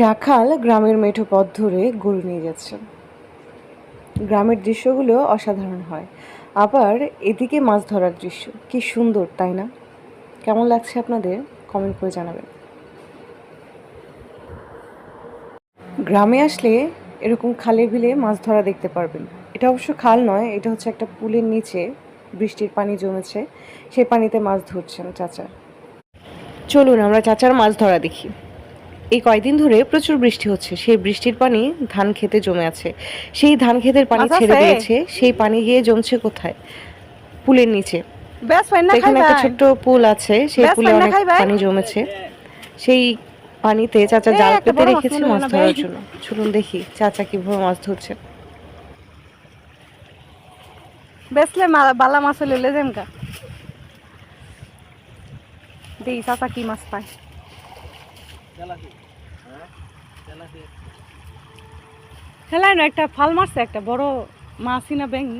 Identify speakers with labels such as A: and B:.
A: রাখাল গ্রামের মেঠো পথ ধরে গরু নিয়ে যাচ্ছে। গ্রামের দৃশ্যগুলো অসাধারণ হয়, আবার এদিকে মাছ ধরার দৃশ্য কি সুন্দর, তাই না? কেমন লাগছে আপনাদের কমেন্ট করে জানাবেন। গ্রামে আসলে এরকম খালে বিলে মাছ ধরা দেখতে পারবেন। এটা অবশ্য খাল নয়, এটা হচ্ছে একটা পুলের নিচে বৃষ্টির পানি জমেছে, সেই পানিতে মাছ ধরছেন চাচা। চলুন আমরা চাচার মাছ ধরা দেখি। এই কয়দিন ধরে প্রচুর বৃষ্টি হচ্ছে, সেই বৃষ্টির পানি ধান খেতে জমে আছে। সেই ধান খেতের পানি ছেড়ে দিয়েছে, সেই পানি গিয়ে জমছে কোথায়? পুলের নিচে। এখানে একটা ছোট্ট পুল আছে, সেই পুলে অনেক পানি জমেছে। সেই পানিতে চাচা জাল পেতে রেখেছে মাছ ধরার জন্য। চলুন দেখি চাচা কিভাবে মাছ ধরছে।
B: বেসলে বালা মাছ লইলে যেমকা দেই চাচা কি মাছ পায়। খেলাই না, একটা ফাল মারছে, একটা বড় মাছই না ব্যাঙি।